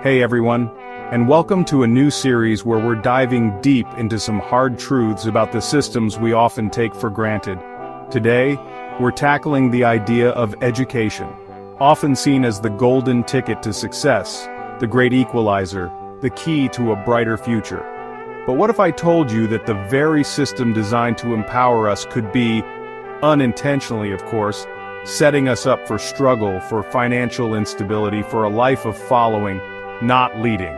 Hey everyone, and welcome to a new series where we're diving deep into some hard truths about the systems we often take for granted. Today, we're tackling the idea of education, often seen as the golden ticket to success, the great equalizer, the key to a brighter future. But what if I told you that the very system designed to empower us could be, unintentionally of course, setting us up for struggle, for financial instability, for a life of following, not leading.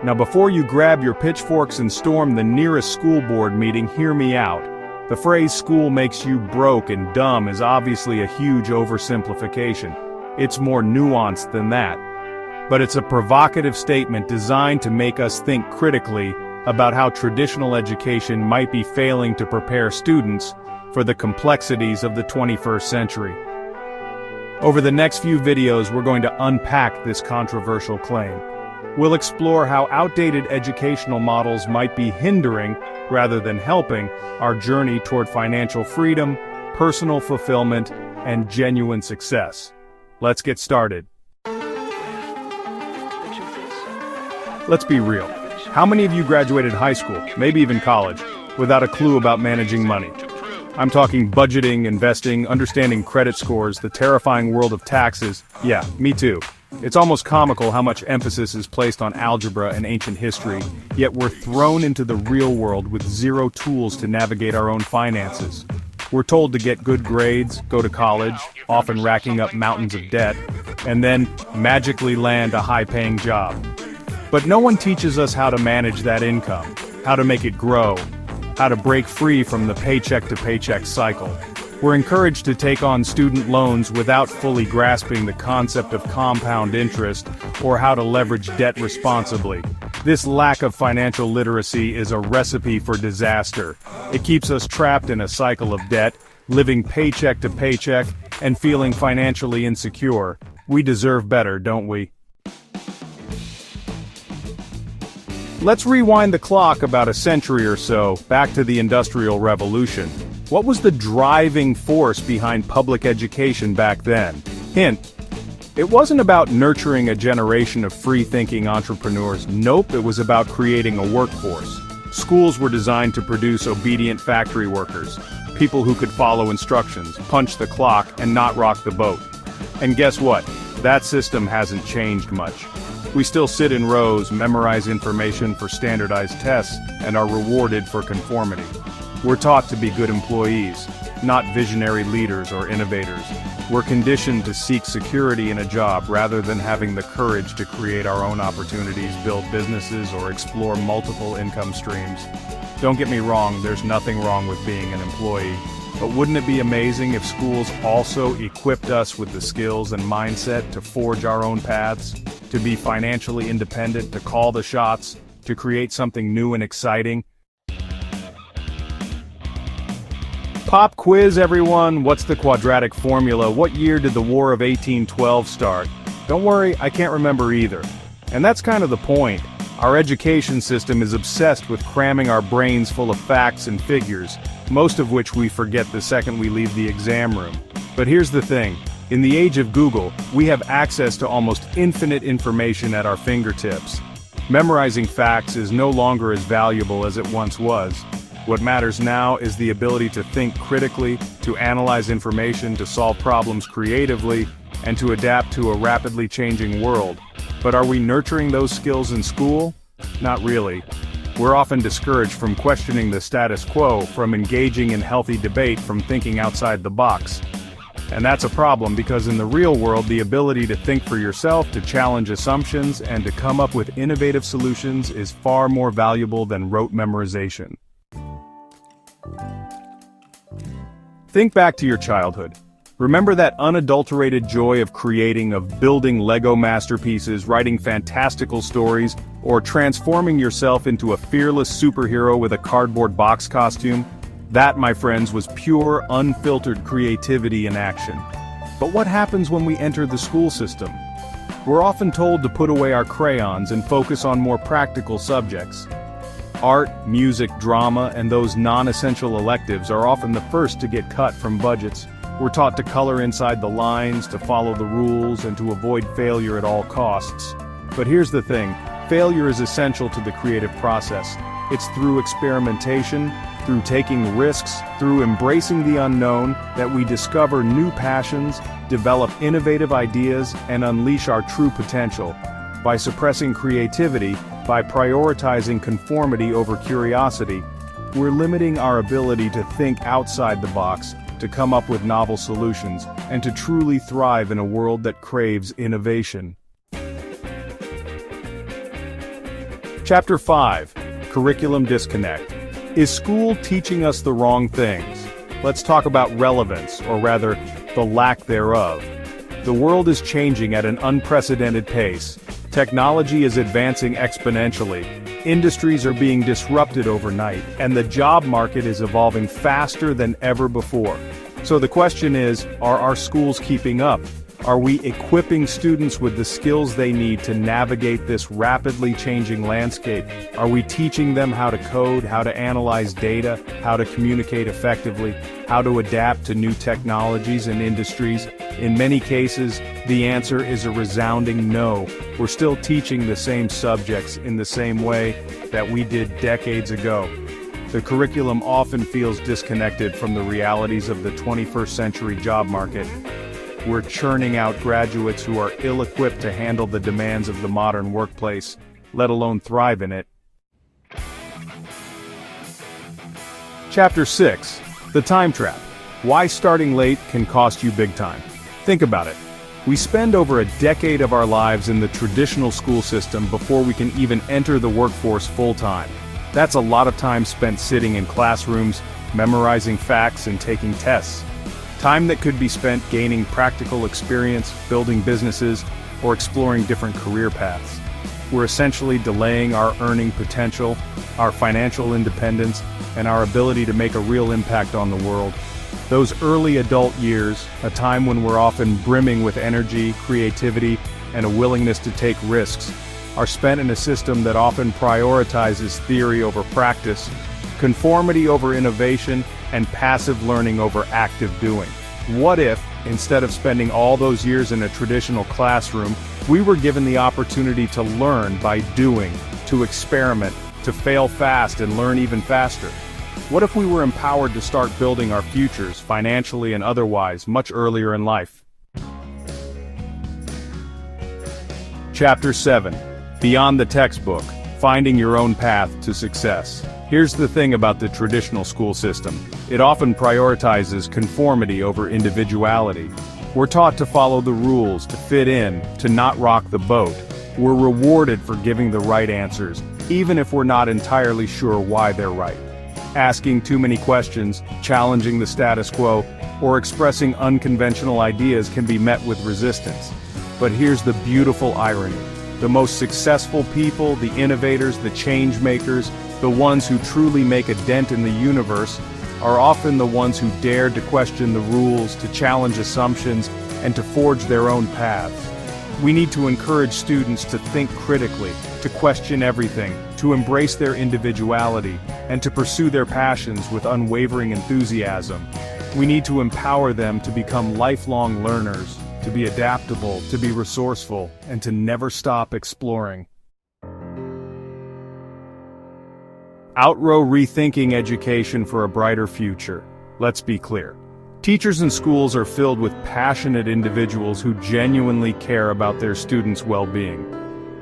Now before you grab your pitchforks and storm the nearest school board meeting, hear me out. The phrase "school makes you broke and dumb" is obviously a huge oversimplification. It's more nuanced than that. But it's a provocative statement designed to make us think critically about how traditional education might be failing to prepare students for the complexities of the 21st century. Over the next few videos, we're going to unpack this controversial claim. We'll explore how outdated educational models might be hindering, rather than helping, our journey toward financial freedom, personal fulfillment, and genuine success. Let's get started. Let's be real. How many of you graduated high school, maybe even college, without a clue about managing money? I'm talking budgeting, investing, understanding credit scores, the terrifying world of taxes. Yeah, me too. It's almost comical how much emphasis is placed on algebra and ancient history, yet we're thrown into the real world with zero tools to navigate our own finances. We're told to get good grades, go to college, often racking up mountains of debt, and then magically land a high-paying job. But no one teaches us how to manage that income, how to make it grow, how to break free from the paycheck-to-paycheck cycle. We're encouraged to take on student loans without fully grasping the concept of compound interest or how to leverage debt responsibly. This lack of financial literacy is a recipe for disaster. It keeps us trapped in a cycle of debt, living paycheck to paycheck, and feeling financially insecure. We deserve better, don't we? Let's rewind the clock about a century or so, back to the Industrial Revolution. What was the driving force behind public education back then? Hint: it wasn't about nurturing a generation of free-thinking entrepreneurs. Nope, it was about creating a workforce. Schools were designed to produce obedient factory workers, people who could follow instructions, punch the clock, and not rock the boat. And guess what? That system hasn't changed much. We still sit in rows, memorize information for standardized tests, and are rewarded for conformity. We're taught to be good employees, not visionary leaders or innovators. We're conditioned to seek security in a job rather than having the courage to create our own opportunities, build businesses, or explore multiple income streams. Don't get me wrong, there's nothing wrong with being an employee. But wouldn't it be amazing if schools also equipped us with the skills and mindset to forge our own paths, to be financially independent, to call the shots, to create something new and exciting? Pop quiz, everyone. What's the quadratic formula? What year did the War of 1812 start? Don't worry, I can't remember either. And that's kind of the point. Our education system is obsessed with cramming our brains full of facts and figures, most of which we forget the second we leave the exam room. But here's the thing. In the age of Google, we have access to almost infinite information at our fingertips. Memorizing facts is no longer as valuable as it once was. What matters now is the ability to think critically, to analyze information, to solve problems creatively, and to adapt to a rapidly changing world. But are we nurturing those skills in school? Not really. We're often discouraged from questioning the status quo, from engaging in healthy debate, from thinking outside the box. And that's a problem because in the real world, the ability to think for yourself, to challenge assumptions, and to come up with innovative solutions is far more valuable than rote memorization. Think back to your childhood. Remember that unadulterated joy of creating, of building Lego masterpieces, writing fantastical stories, or transforming yourself into a fearless superhero with a cardboard box costume? That, my friends, was pure, unfiltered creativity in action. But what happens when we enter the school system? We're often told to put away our crayons and focus on more practical subjects. Art, music, drama, and those non-essential electives are often the first to get cut from budgets. We're taught to color inside the lines, to follow the rules, and to avoid failure at all costs. But here's the thing, failure is essential to the creative process. It's through experimentation, through taking risks, through embracing the unknown, that we discover new passions, develop innovative ideas, and unleash our true potential. By suppressing creativity, by prioritizing conformity over curiosity, we're limiting our ability to think outside the box, to come up with novel solutions, and to truly thrive in a world that craves innovation. Chapter 5. Curriculum Disconnect. Is school teaching us the wrong things? Let's talk about relevance, or rather, the lack thereof. The world is changing at an unprecedented pace. Technology is advancing exponentially. Industries are being disrupted overnight, and the job market is evolving faster than ever before. So the question is, are our schools keeping up? Are we equipping students with the skills they need to navigate this rapidly changing landscape? Are we teaching them how to code, how to analyze data, how to communicate effectively, how to adapt to new technologies and industries? In many cases, the answer is a resounding no. We're still teaching the same subjects in the same way that we did decades ago. The curriculum often feels disconnected from the realities of the 21st century job market. We're churning out graduates who are ill-equipped to handle the demands of the modern workplace, let alone thrive in it. Chapter 6. The Time Trap. Why starting late can cost you big time. Think about it. We spend over a decade of our lives in the traditional school system before we can even enter the workforce full-time. That's a lot of time spent sitting in classrooms, memorizing facts and taking tests. Time that could be spent gaining practical experience, building businesses, or exploring different career paths. We're essentially delaying our earning potential, our financial independence, and our ability to make a real impact on the world. Those early adult years, a time when we're often brimming with energy, creativity, and a willingness to take risks, are spent in a system that often prioritizes theory over practice, conformity over innovation, and passive learning over active doing. What if, instead of spending all those years in a traditional classroom, we were given the opportunity to learn by doing, to experiment, to fail fast and learn even faster? What if we were empowered to start building our futures, financially and otherwise, much earlier in life? Chapter 7. Beyond the textbook, finding your own path to success. Here's the thing about the traditional school system. It often prioritizes conformity over individuality. We're taught to follow the rules, to fit in, to not rock the boat. We're rewarded for giving the right answers, even if we're not entirely sure why they're right. Asking too many questions, challenging the status quo, or expressing unconventional ideas can be met with resistance. But here's the beautiful irony. The most successful people, the innovators, the change makers, the ones who truly make a dent in the universe, are often the ones who dared to question the rules, to challenge assumptions, and to forge their own paths. We need to encourage students to think critically, to question everything, to embrace their individuality, and to pursue their passions with unwavering enthusiasm. We need to empower them to become lifelong learners, to be adaptable, to be resourceful, and to never stop exploring. Outro rethinking education for a brighter future. Let's be clear. Teachers and schools are filled with passionate individuals who genuinely care about their students' well-being.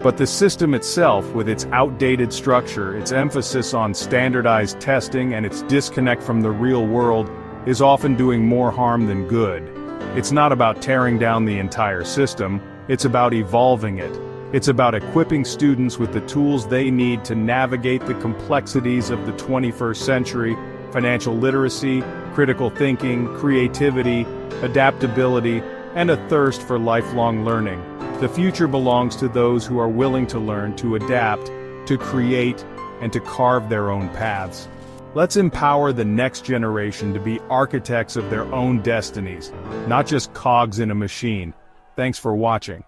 But the system itself, with its outdated structure, its emphasis on standardized testing, and its disconnect from the real world, is often doing more harm than good. It's not about tearing down the entire system, it's about evolving it. It's about equipping students with the tools they need to navigate the complexities of the 21st century: financial literacy, critical thinking, creativity, adaptability, and a thirst for lifelong learning. The future belongs to those who are willing to learn, to adapt, to create, and to carve their own paths. Let's empower the next generation to be architects of their own destinies, not just cogs in a machine. Thanks for watching.